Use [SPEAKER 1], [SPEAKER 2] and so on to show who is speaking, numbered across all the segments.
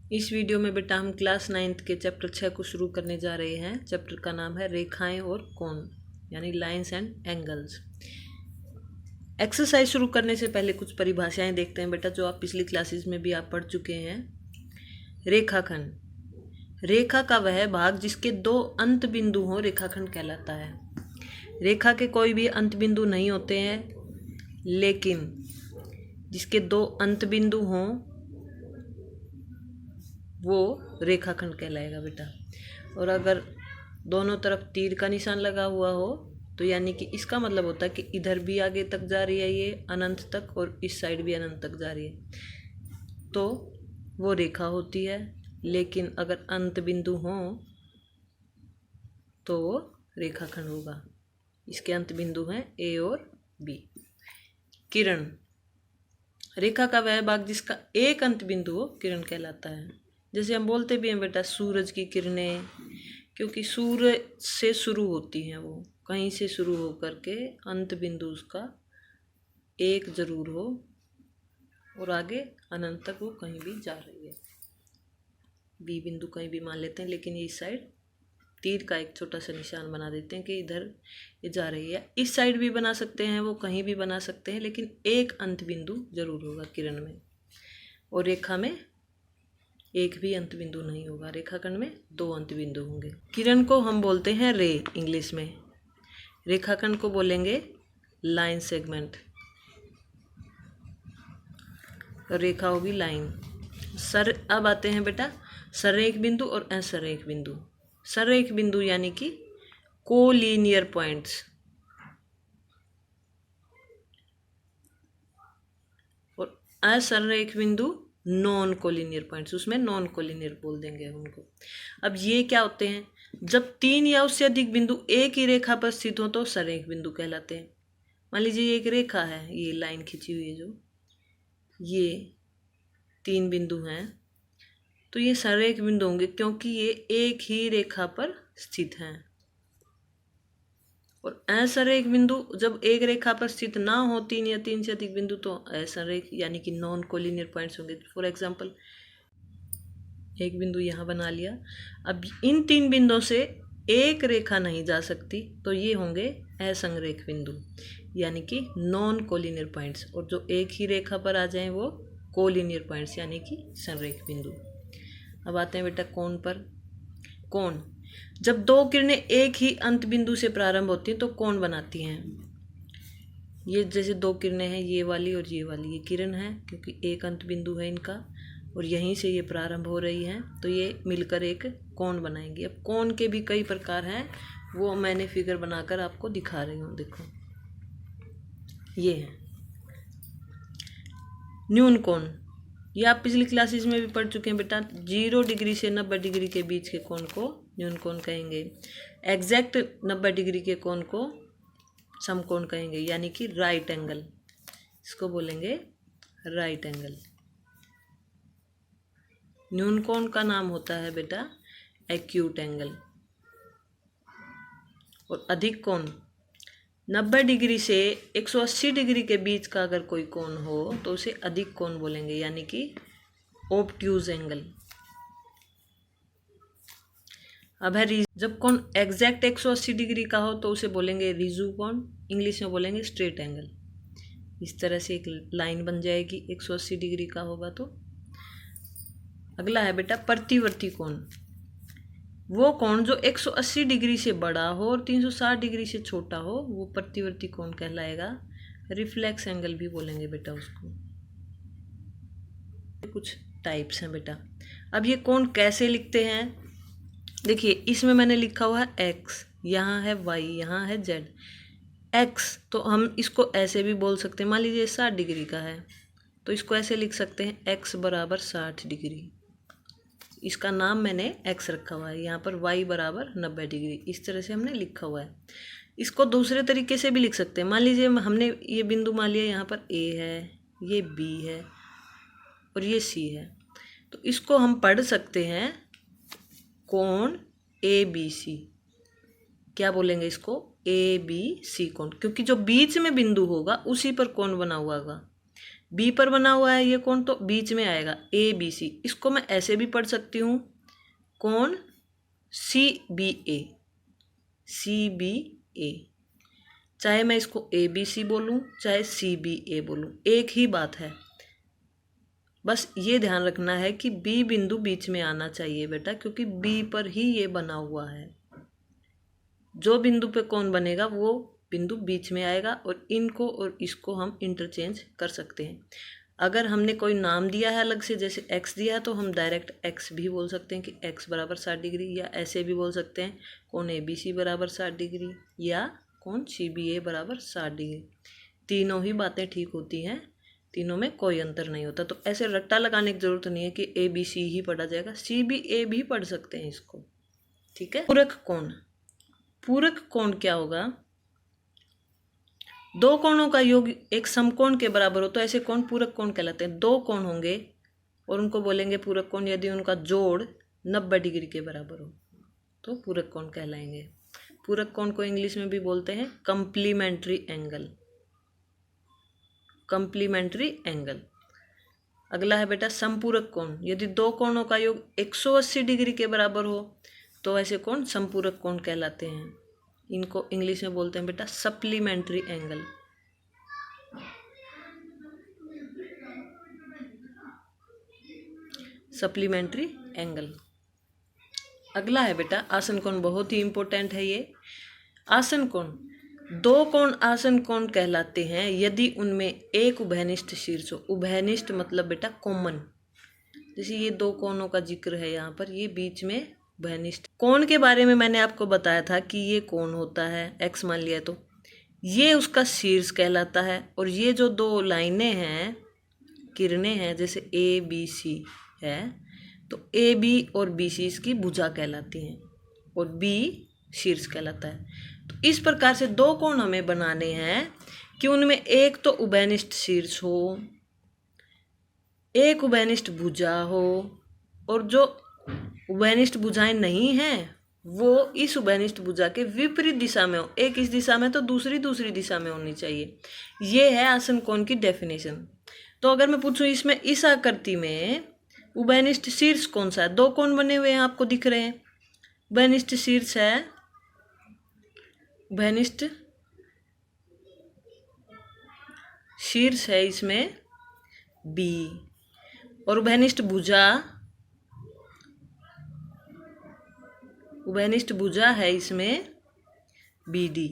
[SPEAKER 1] इस वीडियो में बेटा हम क्लास 9th के चैप्टर 6 को शुरू करने जा रहे हैं। चैप्टर का नाम है रेखाएं और कोण, यानी लाइंस एंड एंगल्स। एक्सरसाइज शुरू करने से पहले कुछ परिभाषाएं देखते हैं बेटा, जो आप पिछली क्लासेस में भी आप पढ़ चुके हैं। रेखाखंड, रेखा का वह भाग जिसके दो अंत बिंदु हों रेखाखंड कहलाता है। रेखा के कोई भी अंत बिंदु नहीं होते हैं, लेकिन जिसके दो अंत बिंदु हों वो रेखाखंड कहलाएगा बेटा। और अगर दोनों तरफ तीर का निशान लगा हुआ हो तो यानी कि इसका मतलब होता है कि इधर भी आगे तक जा रही है ये अनंत तक, और इस साइड भी अनंत तक जा रही है, तो वो रेखा होती है। लेकिन अगर अंत बिंदु हो तो वो रेखाखंड होगा। इसके अंत बिंदु हैं ए और बी। किरण, रेखा का वह भाग जिसका एक अंत बिंदु हो किरण कहलाता है। जैसे हम बोलते भी हैं बेटा सूरज की किरणें, क्योंकि सूर्य से शुरू होती हैं, वो कहीं से शुरू हो करके अंत बिंदु उसका एक जरूर हो और आगे अनंत तक वो कहीं भी जा रही है। बी बिंदु कहीं भी मान लेते हैं, लेकिन इस साइड तीर का एक छोटा सा निशान बना देते हैं कि इधर ये जा रही है। इस साइड भी बना सकते हैं, वो कहीं भी बना सकते हैं, लेकिन एक अंत बिंदु जरूर होगा किरण में। और रेखा में एक भी अंत बिंदु नहीं होगा, रेखाखंड में दो अंत बिंदु होंगे। किरण को हम बोलते हैं रे इंग्लिश में, रेखाखंड को बोलेंगे लाइन सेगमेंट, रेखा होगी लाइन। सर, अब आते हैं बेटा सररेख बिंदु और असररेख बिंदु। सररेख बिंदु यानी कि कोलिनियर पॉइंट्स, और असररेख बिंदु नॉन कोलिनियर पॉइंट्स, उसमें नॉन कोलिनियर बोल देंगे उनको। अब ये क्या होते हैं, जब तीन या उससे अधिक बिंदु एक ही रेखा पर स्थित हो तो सररेख बिंदु कहलाते हैं। मान लीजिए ये एक रेखा है, ये लाइन खींची हुई है, जो ये तीन बिंदु हैं, तो ये सररेख बिंदु होंगे क्योंकि ये एक ही रेखा पर स्थित हैं। और असररेख बिंदु जब एक रेखा पर स्थित ना हो तीन या तीन से अधिक बिंदु, तो असररेख यानी कि नॉन कोलिनियर पॉइंट्स होंगे। फॉर एग्जांपल एक बिंदु यहाँ बना लिया, अब इन तीन बिंदुओं से एक रेखा नहीं जा सकती, तो ये होंगे असंरेख बिंदु यानी कि नॉन कोलिनियर पॉइंट्स। और जो एक ही रेखा पर आ जाएं वो कोलिनियर पॉइंट्स यानी कि संरेख बिंदु। अब आते हैं बेटा कोण पर। कोण, जब दो किरणें एक ही अंत बिंदु से प्रारंभ होती हैं तो कोण बनाती हैं। ये जैसे दो किरणें हैं, ये वाली और ये वाली, ये किरण है क्योंकि एक अंत बिंदु है इनका और यहीं से ये प्रारंभ हो रही हैं, तो ये मिलकर एक कोण बनाएंगे। अब कोण के भी कई प्रकार हैं, वो मैंने फिगर बनाकर आपको दिखा रही हूँ। देखो ये है न्यून कोण, ये आप पिछली क्लासेस में भी पढ़ चुके हैं बेटा। 0 डिग्री से 90 डिग्री के बीच के कोण को न्यून कोण कहेंगे। एग्जैक्ट 90 डिग्री के कोण को समकोण कहेंगे, यानी कि राइट एंगल, इसको बोलेंगे राइट एंगल। न्यून कोण का नाम होता है बेटा एक्यूट एंगल। और अधिक कोण 90 डिग्री से 180 डिग्री के बीच का अगर कोई कोण हो तो उसे अधिक कोण बोलेंगे, यानी कि ऑब्ट्यूज एंगल। अब है जब कोण एग्जैक्ट 180 डिग्री का हो तो उसे बोलेंगे रिजु कोण, इंग्लिश में बोलेंगे स्ट्रेट एंगल। इस तरह से एक लाइन बन जाएगी 180 डिग्री का होगा तो। अगला है बेटा प्रतिवर्ती कोण, वो कोण जो 180 डिग्री से बड़ा हो और 360 डिग्री से छोटा हो वो प्रतिवर्ती कोण कहलाएगा। रिफ्लेक्स एंगल भी बोलेंगे बेटा उसको। कुछ टाइप्स हैं बेटा। अब ये कोण कैसे लिखते हैं, देखिए इसमें मैंने लिखा हुआ है x, यहाँ है y, यहाँ है z। x तो हम इसको ऐसे भी बोल सकते हैं, मान लीजिए 60 डिग्री का है तो इसको ऐसे लिख सकते हैं x बराबर 60 डिग्री, इसका नाम मैंने x रखा हुआ है। यहाँ पर y बराबर 90 डिग्री, इस तरह से हमने लिखा हुआ है। इसको दूसरे तरीके से भी लिख सकते हैं। मान लीजिए हमने ये बिंदु मान लिया, यहाँ पर a है, ये b है और ये c है, तो इसको हम पढ़ सकते हैं कोण ABC। क्या बोलेंगे इसको, ABC कोण, क्योंकि जो बीच में बिंदु होगा उसी पर कोण बना हुआ होगा। बी पर बना हुआ है ये कोण, तो बीच में आएगा ए बी सी। इसको मैं ऐसे भी पढ़ सकती हूँ, कोण सी बी ए, सी बी ए। चाहे मैं इसको ए बी सी बोलूँ चाहे सी बी ए बोलूँ, एक ही बात है। बस ये ध्यान रखना है कि बी बिंदु बीच में आना चाहिए बेटा, क्योंकि बी पर ही ये बना हुआ है। जो बिंदु पे कोण बनेगा वो बिंदु बीच में आएगा, और इनको और इसको हम इंटरचेंज कर सकते हैं। अगर हमने कोई नाम दिया है अलग से, जैसे x दिया है, तो हम डायरेक्ट x भी बोल सकते हैं कि x बराबर 60 डिग्री, या ऐसे भी बोल सकते हैं कोण ए बी सी बराबर 60 डिग्री, या कोण सी बी ए बराबर 60 डिग्री। तीनों ही बातें ठीक होती हैं, तीनों में कोई अंतर नहीं होता। तो ऐसे रट्टा लगाने की जरूरत नहीं है कि ए बी सी ही पढ़ा जाएगा, सी बी ए भी पढ़ सकते हैं इसको, ठीक है। पूरक कोण, पूरक कोण क्या होगा? दो कोणों का योग एक समकोण के बराबर हो तो ऐसे कोण पूरक कोण कहलाते हैं। दो कोण होंगे और उनको बोलेंगे पूरक कोण यदि उनका जोड़ 90 डिग्री के बराबर हो तो पूरक कोण कहलाएंगे। पूरक कोण को इंग्लिश में भी बोलते हैं कंप्लीमेंट्री एंगल, कंप्लीमेंट्री एंगल। अगला है बेटा समपूरक कोण। यदि दो कोणों का योग 180 डिग्री के बराबर हो तो ऐसे कोण समपूरक कोण कहलाते हैं। इनको इंग्लिश में बोलते हैं बेटा सप्लीमेंट्री एंगल। Supplementary angle. अगला है बेटा आसन कोण, बहुत ही इंपॉर्टेंट है ये। आसन कोण, दो कोण आसन कोण कहलाते हैं यदि उनमें एक उभयनिष्ठ शीर्ष हो। उभयनिष्ठ मतलब बेटा कॉमन, जैसे ये दो कोणों का जिक्र है यहाँ पर, ये बीच में उभयनिष्ठ। कोण के बारे में मैंने आपको बताया था कि ये कोण होता है x मान लिया तो ये उसका शीर्ष कहलाता है, और ये जो दो लाइनें हैं, किरणें हैं, जैसे ए बी सी है तो ए बी और बी सी इसकी भुजा कहलाती हैं और बी शीर्ष कहलाता है। तो इस प्रकार से दो कोण हमें बनाने हैं कि उनमें एक तो उभयनिष्ठ शीर्ष हो, एक उभयनिष्ठ भुजा हो, और जो उभयनिष्ठ भुजाएं नहीं हैं वो इस उभयनिष्ठ भुजा के विपरीत दिशा में हो। एक इस दिशा में तो दूसरी दिशा में होनी चाहिए। ये है आसन कोण की डेफिनेशन। तो अगर मैं पूछूं इसमें इस आकृति में उभयनिष्ठ शीर्ष कौन सा है? दो कोण बने हुए हैं आपको दिख रहे हैं। उभयनिष्ठ शीर्ष है, उभयनिष्ठ शीर्ष है इसमें बी, और उभयनिष्ठ भुजा है इसमें बी डी,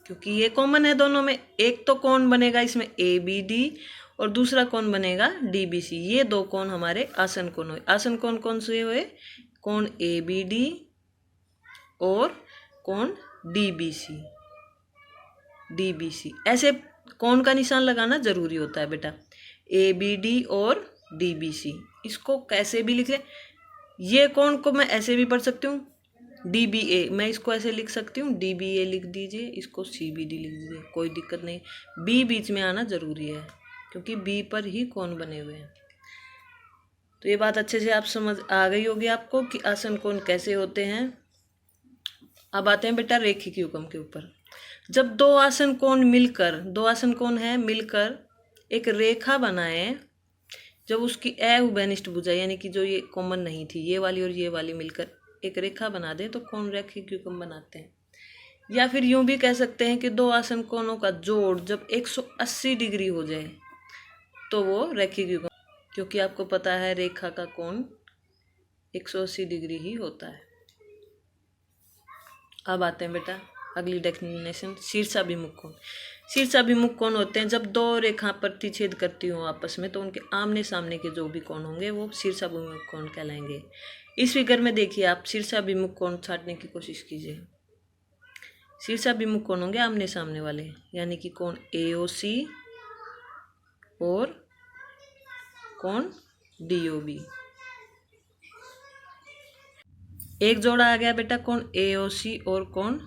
[SPEAKER 1] क्योंकि ये कॉमन है दोनों में। एक तो कोण बनेगा इसमें ए बी डी और दूसरा कोण बनेगा डी बी सी। ये दो कोण हमारे आसन कोण हुए। आसन कोण कौन से हुए? कोण ए बी डी और कोण D B C. D B C ऐसे कोण का निशान लगाना जरूरी होता है बेटा। ए बी डी और डी बी सी, इसको कैसे भी लिख ले। ये कोण को मैं ऐसे भी पढ़ सकती हूँ डी बी ए, मैं इसको ऐसे लिख सकती हूँ डी बी ए लिख दीजिए, इसको सी बी डी लिख दीजिए, कोई दिक्कत नहीं। बी बीच में आना जरूरी है क्योंकि बी पर ही कोण बने हुए हैं। तो ये बात अच्छे से आप समझ आ गई होगी आपको कि आसन कोण कैसे होते हैं। अब आते हैं बेटा रेखिक युग्म के ऊपर। जब दो आसन कोण मिलकर एक रेखा बनाए, जब उसकी अउभयनिष्ठ भुजा यानी कि जो ये कॉमन नहीं थी, ये वाली और ये वाली मिलकर एक रेखा बना दें तो कोण रेखिक युग्म बनाते हैं। या फिर यूं भी कह सकते हैं कि दो आसन कोणों का जोड़ जब 180 डिग्री हो जाए तो वो रेखिक युग्म, क्योंकि आपको पता है रेखा का कोण 180 डिग्री ही होता है। अब आते हैं बेटा अगली डेफिनेशन, शीर्षाभिमुख कोण। शीर्षाभिमुख कोण होते हैं जब दो रेखा प्रतिच्छेद करती हो आपस में, तो उनके आमने सामने के जो भी कोण होंगे वो शीर्षाभिमुख कोण कहलाएंगे। इस फिगर में देखिए आप शीर्षाभिमुख कोण छाटने की कोशिश कीजिए। शीर्षाभिमुख कोण होंगे आमने सामने वाले, यानी कि कोण AOC और कोण DOB। एक जोड़ा आ गया बेटा कोण AOC और कोण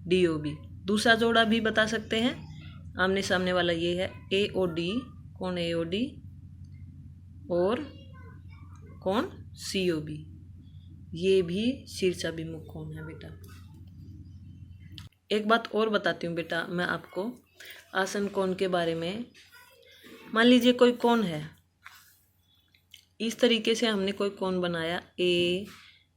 [SPEAKER 1] DOB। दूसरा जोड़ा भी बता सकते हैं, आमने सामने वाला ये है AOD, कोण AOD और कोण COB। ये भी शीर्षाभिमुख कोण है बेटा। एक बात और बताती हूँ बेटा मैं आपको आसन कोण के बारे में। मान लीजिए कोई कोण है, इस तरीके से हमने कोई कोण बनाया ए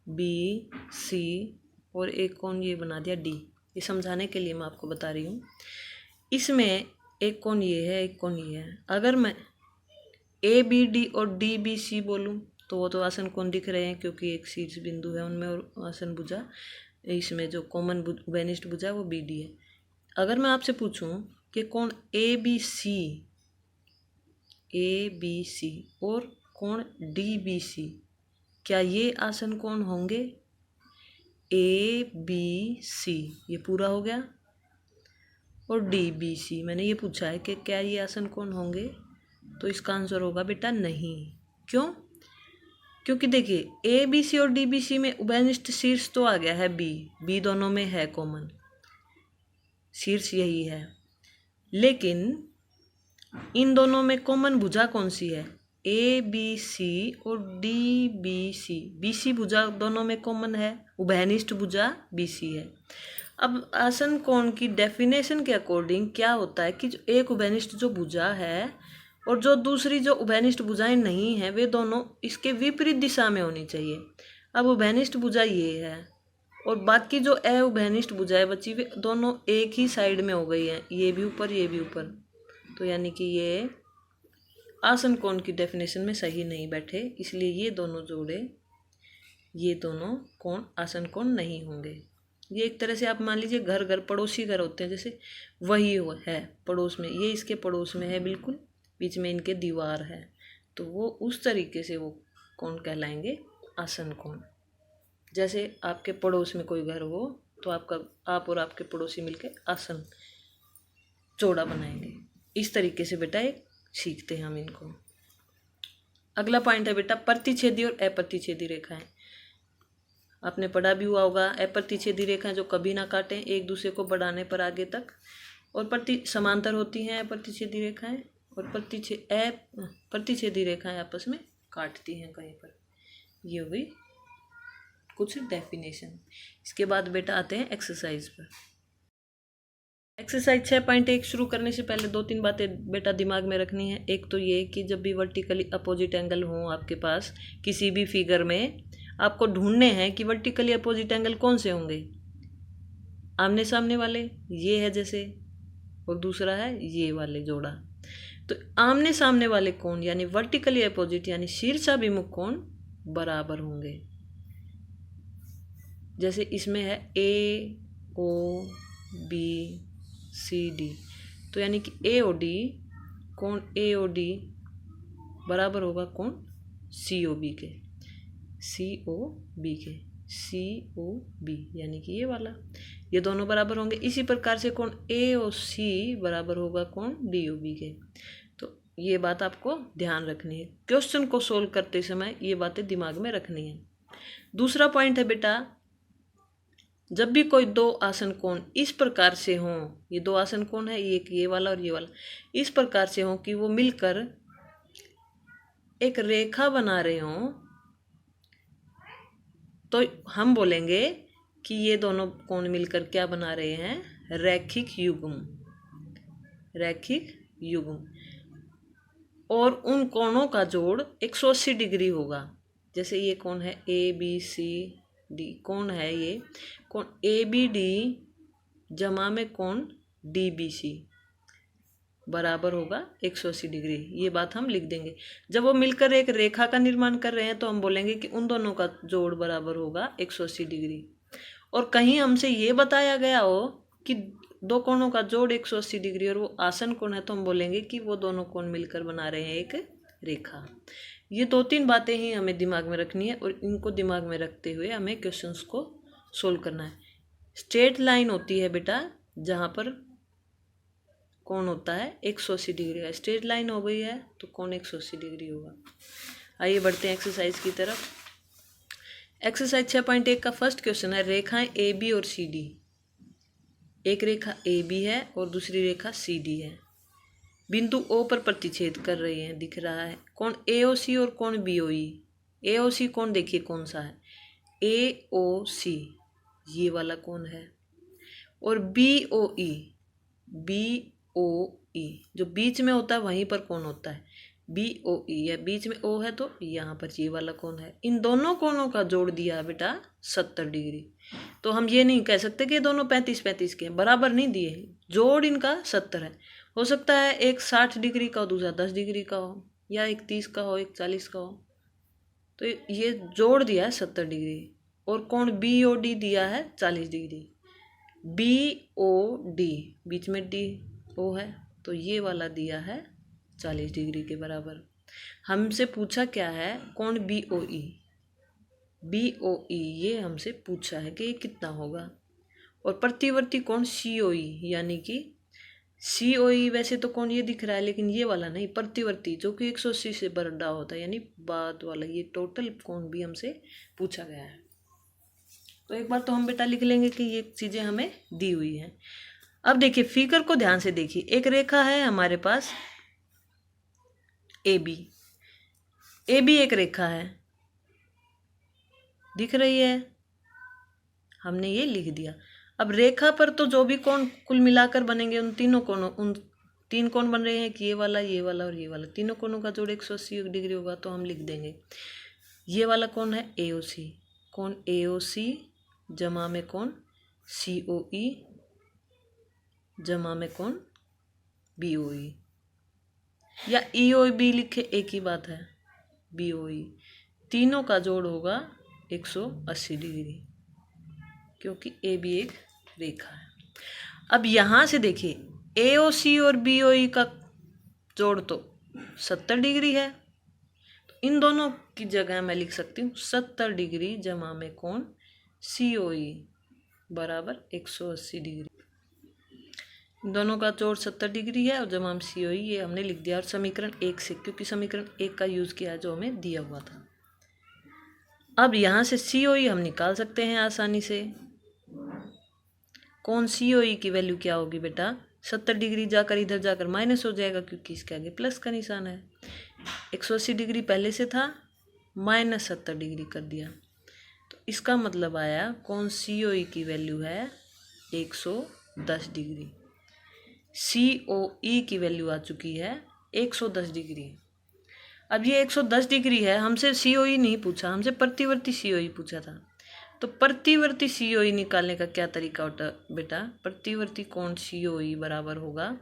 [SPEAKER 1] बी सी और एक कोण ये बना दिया डी। ये समझाने के लिए मैं आपको बता रही हूँ। इसमें एक कोण ये है, एक कोण ये है। अगर मैं ए बी डी और डी बी सी बोलूँ तो वो तो आसन कोण दिख रहे हैं क्योंकि एक शीर्ष बिंदु है उनमें, और आसन भुजा इसमें जो कॉमन बेनिस्ट भुजा है वो बी डी है। अगर मैं आपसे पूछूं कि कोण ए बी सी और कोण डी बी सी, क्या ये आसन कोण होंगे? ए बी सी ये पूरा हो गया, और डी बी सी मैंने ये पूछा है कि क्या ये आसन कोण होंगे, तो इसका आंसर होगा बेटा नहीं। क्यों? क्योंकि देखिए ए बी सी और डी बी सी में उभयनिष्ठ शीर्ष तो आ गया है बी दोनों में है कॉमन, शीर्ष यही है, लेकिन इन दोनों में कॉमन भुजा कौन सी है? ए बी सी और D B C. B C भुजा दोनों में कॉमन है, उभयनिष्ठ भुजा बी सी है। अब आसन कोण की डेफिनेशन के अकॉर्डिंग क्या होता है कि जो एक उभयनिष्ठ जो भुजा है और जो दूसरी जो उभयनिष्ठ भुजाएं नहीं हैं वे दोनों इसके विपरीत दिशा में होनी चाहिए। अब उभयनिष्ठ भुजा ये है और बाकी जो उभयनिष्ठ भुजाएं बची वे दोनों एक ही साइड में हो गई हैं, ये भी ऊपर ये भी ऊपर, तो यानी कि ये आसन कोण की डेफिनेशन में सही नहीं बैठे, इसलिए ये दोनों जोड़े, ये दोनों कोण आसन कोण नहीं होंगे। ये एक तरह से आप मान लीजिए घर पड़ोसी घर होते हैं, जैसे वही है पड़ोस में, ये इसके पड़ोस में है बिल्कुल, बीच में इनके दीवार है, तो वो उस तरीके से वो कोण कहलाएंगे आसन कोण। जैसे आपके पड़ोस में कोई घर हो तो आप और आपके पड़ोसी मिलकर आसन चौड़ा बनाएंगे। इस तरीके से बेटा एक सीखते हैं हम इनको। अगला पॉइंट है बेटा प्रतिच्छेदी और अप्रतिच्छेदी रेखाएं। आपने पढ़ा भी हुआ होगा, अप्रतिच्छेदी रेखाएं जो कभी ना काटें एक दूसरे को बढ़ाने पर आगे तक, और समांतर होती हैं अप्रतिच्छेदी रेखाएं, और प्रतिच्छेदी रेखाएं आपस में काटती हैं कहीं पर। ये हो गई कुछ डेफिनेशन। इसके बाद बेटा आते हैं एक्सरसाइज पर। एक्सरसाइज 6.1 शुरू करने से पहले 2-3 बातें बेटा दिमाग में रखनी है। एक तो ये कि जब भी वर्टिकली अपोजिट एंगल हो आपके पास किसी भी फिगर में, आपको ढूंढने हैं कि वर्टिकली अपोजिट एंगल कौन से होंगे। आमने सामने वाले ये है जैसे, और दूसरा है ये वाले जोड़ा। तो आमने सामने वाले कोण यानी वर्टिकली अपोजिट यानी शीर्षाभिमुख कोण बराबर होंगे। जैसे इसमें है ए ओ बी सी डी, तो यानी कि ए ओ डी, कोण ए ओ डी बराबर होगा कोण सी ओ बी के, सी ओ बी के, सी ओ बी यानी कि ये वाला, ये दोनों बराबर होंगे। इसी प्रकार से कोण ए ओ सी बराबर होगा कोण डी ओ बी के। तो ये बात आपको ध्यान रखनी है, क्वेश्चन को सोल्व करते समय ये बातें दिमाग में रखनी है। दूसरा पॉइंट है बेटा, जब भी कोई दो आसन कोण इस प्रकार से हों, ये दो आसन कोण है, एक ये वाला और ये वाला, इस प्रकार से हों कि वो मिलकर एक रेखा बना रहे हों, तो हम बोलेंगे कि ये दोनों कोण मिलकर क्या बना रहे हैं? रैखिक युग्म, रैखिक युग्म। और उन कोणों का जोड़ 180 डिग्री होगा। जैसे ये कोण है ए बी सी डी, कोण है ये कोण ए बी डी जमा में कोण डी बी सी बराबर होगा 180 डिग्री। ये बात हम लिख देंगे। जब वो मिलकर एक रेखा का निर्माण कर रहे हैं तो हम बोलेंगे कि उन दोनों का जोड़ बराबर होगा 180 डिग्री। और कहीं हमसे ये बताया गया हो कि दो कोणों का जोड़ 180 डिग्री और वो आसन कोण है, तो हम बोलेंगे कि वो दोनों कोण मिलकर बना रहे हैं एक रेखा। ये 2-3 बातें ही हमें दिमाग में रखनी है, और इनको दिमाग में रखते हुए हमें क्वेश्चंस को सोल्व करना है। स्ट्रेट लाइन होती है बेटा जहाँ पर कोण होता है 180 डिग्री का, स्ट्रेट लाइन हो गई है तो कोण 180 डिग्री होगा। आइए बढ़ते हैं एक्सरसाइज की तरफ। एक्सरसाइज 6.1 का फर्स्ट क्वेश्चन है, रेखाएं ए बी और सी डी। एक रेखा ए बी है और दूसरी रेखा सी डी है, बिंदु ओ पर प्रतिच्छेद कर रही हैं, दिख रहा है। कोण ए ओ सी और कोण बी ओ ई। ए ओ सी कोण देखिए कौन सा है, ए ओ सी ये वाला कोण है, और बी ओ ई, बी ई, जो बीच में होता है वहीं पर कोण होता है BOE, या बीच में O है तो यहाँ पर ये वाला कोण है। इन दोनों कोणों का जोड़ दिया है बेटा 70 डिग्री। तो हम ये नहीं कह सकते कि दोनों 35-35 के बराबर नहीं दिए, जोड़ इनका 70 है। हो सकता है एक 60 डिग्री का हो, दूसरा 10 डिग्री का हो, या एक 30 का हो, एक 40 का हो। तो ये जोड़ दिया है 70 डिग्री। और कोण BOD दिया है 40 डिग्री। BOD, बीच में DO है, तो ये वाला दिया है 40 डिग्री के बराबर। हमसे पूछा क्या है, कोण BOE, ये हमसे पूछा है कि ये कितना होगा। और प्रतिवर्ती कोण COE, यानी कि COE वैसे तो कोण ये दिख रहा है, लेकिन ये वाला नहीं, प्रतिवर्ती जो कि 180 से बड़ा होता है, यानी बाद वाला, ये टोटल कोण भी हमसे पूछा गया है। तो एक बार तो हम बेटा लिख लेंगे कि ये चीज़ें हमें दी हुई हैं। अब देखिए फिगर को ध्यान से देखिए, एक रेखा है हमारे पास AB एक रेखा है, दिख रही है, हमने ये लिख दिया। अब रेखा पर तो जो भी कोण कुल मिलाकर बनेंगे उन तीन कोण बन रहे हैं कि ये वाला और ये वाला, तीनों कोणों का जोड़ 180 डिग्री होगा। तो हम लिख देंगे ये वाला कोण है AOC, कोण AOC जमा में कोण COE जमा में कोण BOE, या EOB लिखे एक ही बात है, BOE, तीनों का जोड़ होगा 180 डिग्री, क्योंकि AB एक रेखा है। अब यहाँ से देखिए AOC और BOE का जोड़ तो 70 डिग्री है, तो इन दोनों की जगह मैं लिख सकती हूँ 70 डिग्री जमा में कोण COE बराबर 180 डिग्री। दोनों का जोड़ 70 डिग्री है और जमा में COE, ये हमने लिख दिया। और समीकरण 1 से, क्योंकि समीकरण 1 का यूज़ किया जो हमें दिया हुआ था। अब यहाँ से COE हम निकाल सकते हैं आसानी से। कोण COE की वैल्यू क्या होगी बेटा, 70 डिग्री जाकर इधर जाकर माइनस हो जाएगा, क्योंकि इसके आगे प्लस का निशान है। 180 डिग्री पहले से था, माइनस 70 डिग्री कर दिया, तो इसका मतलब आया कोण COE की वैल्यू है 110 डिग्री। COE की वैल्यू आ चुकी है 110 डिग्री। अब ये 110 डिग्री है, हमसे COE नहीं पूछा, हमसे प्रतिवर्ती COE पूछा था। तो प्रतिवर्ती COE निकालने का क्या तरीका होता बेटा, प्रतिवर्ती कोण COE बराबर होगा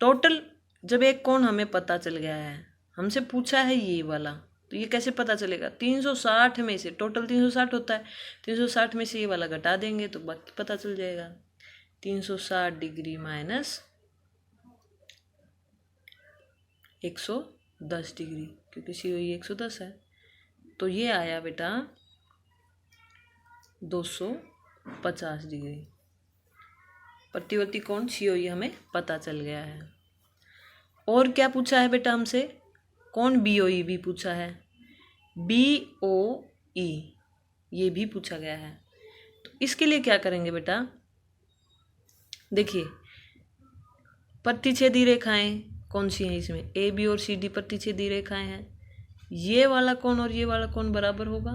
[SPEAKER 1] टोटल, जब एक कोण हमें पता चल गया है, हमसे पूछा है ये वाला, तो ये कैसे पता चलेगा, 360 में से, टोटल 360 होता है, 360 में से ये वाला घटा देंगे तो बाकी पता चल जाएगा। 360 डिग्री माइनस 110 डिग्री, क्योंकि COE 110 है, तो ये आया बेटा 250 डिग्री। प्रतिवर्ती कोण COE हमें पता चल गया है। और क्या पूछा है बेटा हमसे, कोण BOE भी पूछा है, BOE ये भी पूछा गया है। तो इसके लिए क्या करेंगे बेटा, देखिए प्रतिच्छेदी रेखाएं कौन सी हैं इसमें, AB और CD प्रतिच्छेदी रेखाएं हैं। ये वाला कोण और ये वाला कोण बराबर होगा,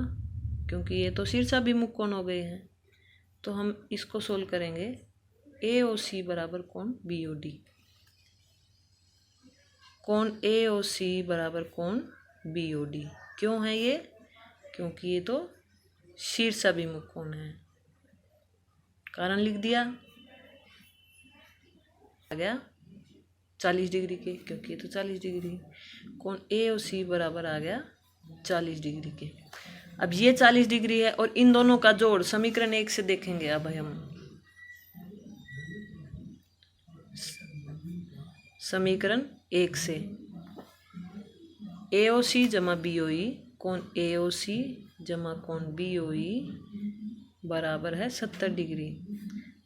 [SPEAKER 1] क्योंकि ये तो शीर्षाभिमुख कोण हो गए हैं। तो हम इसको सोल्व करेंगे, AOC बराबर कोण BOD, कोण AOC बराबर कोण BOD। क्यों है ये, क्योंकि ये तो शीर्षाभिमुख कोण है, कारण लिख दिया, आ गया 40 डिग्री के, क्योंकि ये तो 40 डिग्री, कोण AOC बराबर आ गया 40 डिग्री के। अब ये 40 डिग्री है और इन दोनों का जोड़ समीकरण 1 से देखेंगे। अब हम समीकरण 1 से AOC जमा BOE, कोण AOC जमा कोण BOE बराबर है 70 डिग्री।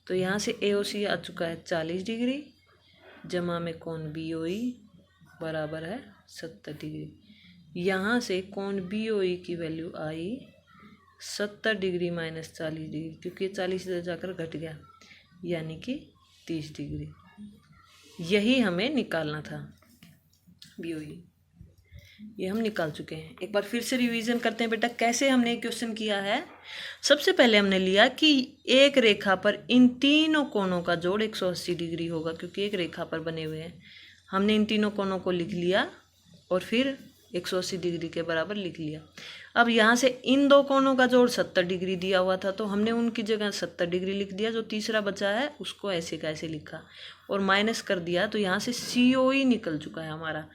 [SPEAKER 1] तो यहाँ से AOC आ चुका है 40 डिग्री, जमा में कोण BOE बराबर है 70 डिग्री। यहाँ से कोण BOE की वैल्यू आई 70 डिग्री माइनस 40 डिग्री, क्योंकि 40 इधर जाकर घट गया, यानी कि 30 डिग्री। यही हमें निकालना था BOE। ये हम निकाल चुके हैं। एक बार फिर से रिवीजन करते हैं बेटा, कैसे हमने क्वेश्चन किया है। सबसे पहले हमने लिया कि एक रेखा पर इन तीनों कोणों का जोड़ 180 डिग्री होगा, क्योंकि एक रेखा पर बने हुए हैं। हमने इन तीनों कोणों को लिख लिया और फिर 180 डिग्री के बराबर लिख लिया। अब यहाँ से इन दो कोणों का जोड़ 70 डिग्री दिया हुआ था, तो हमने उनकी जगह 70 डिग्री लिख दिया। जो तीसरा बचा है उसको ऐसे का ऐसे लिखा और माइनस कर दिया, तो यहाँ से COE निकल चुका है हमारा।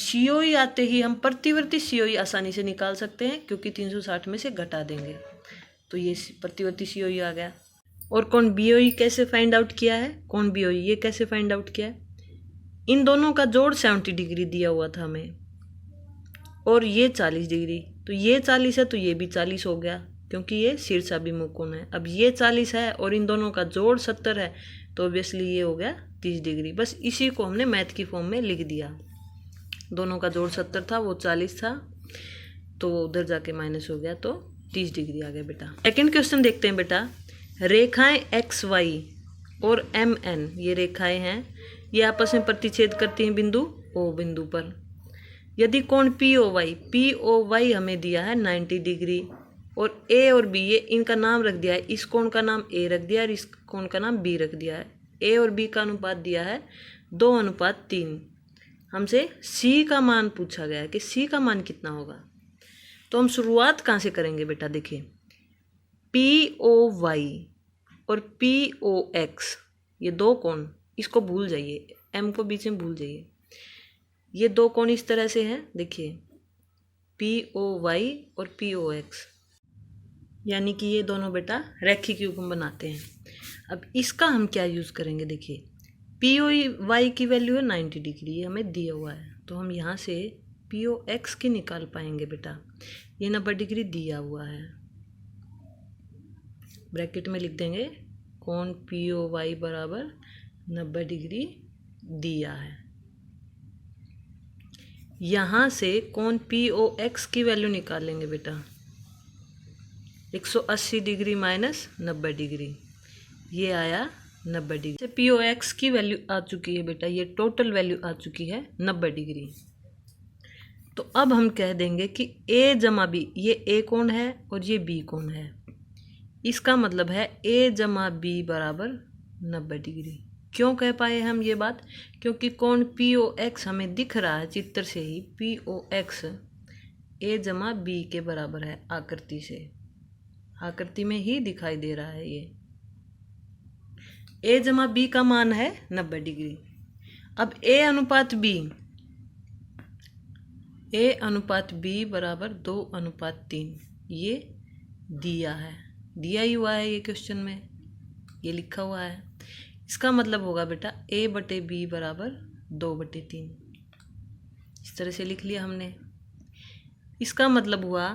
[SPEAKER 1] COE आते ही हम प्रतिवर्ती COE आसानी से निकाल सकते हैं, क्योंकि 360 में से घटा देंगे, तो ये प्रतिवर्ती COE आ गया। और कौन BOE कैसे फाइंड आउट किया है, कौन BOE ये कैसे फाइंड आउट किया है। इन दोनों का जोड़ 70 डिग्री दिया हुआ था हमें, और ये 40 डिग्री, तो ये 40 है तो ये भी 40 हो गया, क्योंकि ये शीर्षाभिमुख कोण है। अब ये 40 है और इन दोनों का जोड़ 70 है, तो ऑब्वियसली ये हो गया 30 डिग्री। बस इसी को हमने मैथ की फॉर्म में लिख दिया। दोनों का जोड़ 70 था, वो 40 था, तो उधर जाके माइनस हो गया, तो 30 डिग्री आ गया बेटा। सेकेंड क्वेश्चन देखते हैं बेटा। रेखाएं XY और MN ये रेखाएं हैं, ये आपस में प्रतिच्छेद करती हैं बिंदु O बिंदु पर। यदि कोण POY हमें दिया है 90 डिग्री, और A और B ये इनका नाम रख दिया है, इस कोण का नाम A रख दिया है और इस कोण का नाम B रख दिया है। A और B का अनुपात दिया है 2:3। हमसे C का मान पूछा गया है कि C का मान कितना होगा। तो हम शुरुआत कहाँ से करेंगे बेटा, देखिए POY और POX ये दो कोण, इसको भूल जाइए, M को बीच में भूल जाइए। ये दो कोण इस तरह से हैं, देखिए POY और POX, यानी कि ये दोनों बेटा रैखिक युग्म बनाते हैं। अब इसका हम क्या यूज़ करेंगे, देखिए POY की वैल्यू है 90 डिग्री, ये हमें दिया हुआ है, तो हम यहाँ से POX की निकाल पाएंगे बेटा। ये 90 डिग्री दिया हुआ है, ब्रैकेट में लिख देंगे कोण POY बराबर 90 डिग्री दिया है। यहाँ से कोण POX की वैल्यू निकाल लेंगे बेटा, 180 डिग्री माइनस 90 डिग्री, ये आया 90 डिग्री। POX की वैल्यू आ चुकी है बेटा, ये टोटल वैल्यू आ चुकी है 90 डिग्री। तो अब हम कह देंगे कि A जमा B, ये A कोण है और ये B कोण है। इसका मतलब है A जमा B बराबर 90 डिग्री। क्यों कह पाए हम ये बात, क्योंकि कोण POX हमें दिख रहा है चित्र से ही, POX A जमा B के बराबर है, आकृति से, आकृति में ही दिखाई दे रहा है। ये A जमा B का मान है 90 डिग्री। अब A अनुपात B बराबर 2:3, ये दिया है, दिया ही हुआ है ये क्वेश्चन में, ये लिखा हुआ है। इसका मतलब होगा बेटा A/B बराबर 2/3, इस तरह से लिख लिया हमने। इसका मतलब हुआ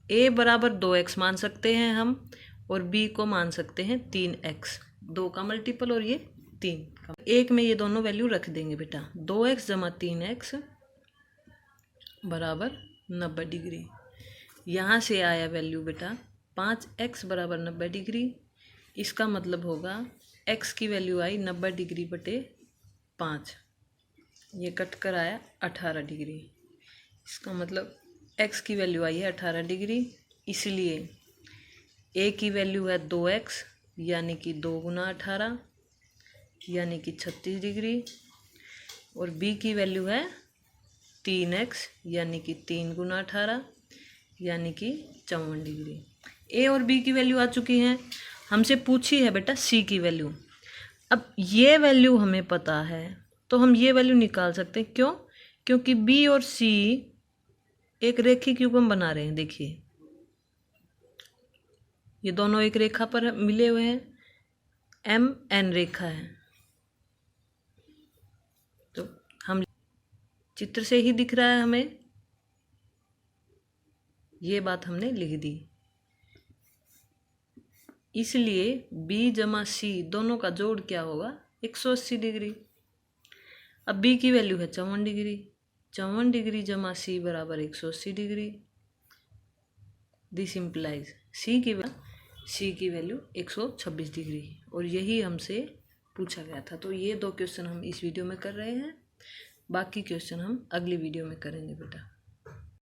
[SPEAKER 1] A बराबर 2x मान सकते हैं हम, और B को मान सकते हैं 3x, 2 का मल्टीपल और ये 3 का। एक में ये दोनों वैल्यू रख देंगे बेटा, 2x जमा 3x बराबर 90 डिग्री। यहाँ से आया वैल्यू बेटा 5x बराबर 90 डिग्री। इसका मतलब होगा x की वैल्यू आई 90 डिग्री बटे 5, ये कट कर आया 18 डिग्री। इसका मतलब x की वैल्यू आई है 18 डिग्री, इसलिए a की वैल्यू है 2x, यानी कि 2 गुना 18 यानी कि 36 डिग्री, और b की वैल्यू है 3x, यानी कि 3 गुना 18 यानी कि 54 डिग्री। a और b की वैल्यू आ चुकी हैं। हमसे पूछी है बेटा c की वैल्यू। अब ये वैल्यू हमें पता है, तो हम ये वैल्यू निकाल सकते हैं। क्यों, क्योंकि b और c एक रैखिक युग्म बना रहे हैं। देखिए ये दोनों एक रेखा पर मिले हुए हैं, MN रेखा है, तो हम चित्र से ही दिख रहा है हमें, ये बात हमने लिख दी। इसलिए B जमा C दोनों का जोड़ क्या होगा, 180 डिग्री। अब B की वैल्यू है 54 डिग्री, 54 डिग्री जमा C बराबर 180 डिग्री। दिस इम्प्लाइज C की वैल्यू 126 डिग्री, और यही हमसे पूछा गया था। तो ये 2 क्वेश्चन हम इस वीडियो में कर रहे हैं। बाकी क्वेश्चन हम अगली वीडियो में करेंगे बेटा।